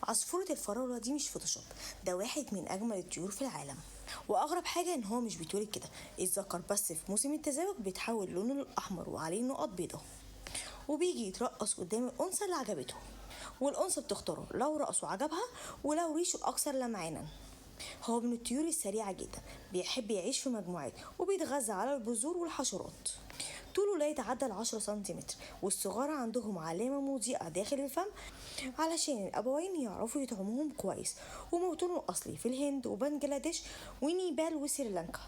عصفورة الفراولة دي مش فوتوشوب، ده واحد من أجمل الطيور في العالم. وأغرب حاجة إن هو مش بيتولد كده، الذكر بس في موسم التزاوج بيتحول لونه الأحمر وعليه نقط بيضة، وبيجي يترقص قدام الأنثى اللي عجبته، والأنثى بتختاره لو رقصه عجبها ولو ريشه أكثر لمعانا. هو من الطيور السريعة جدا، بيحب يعيش في مجموعات وبيتغذى على البذور والحشرات. طوله لا يتعدى 10 سنتيمتر، والصغار عندهم علامة مضيئة داخل الفم علشان الأبوين يعرفوا يطعموهم كويس. وموطنه الأصلي في الهند وبنجلاديش ونيبال وسريلانكا.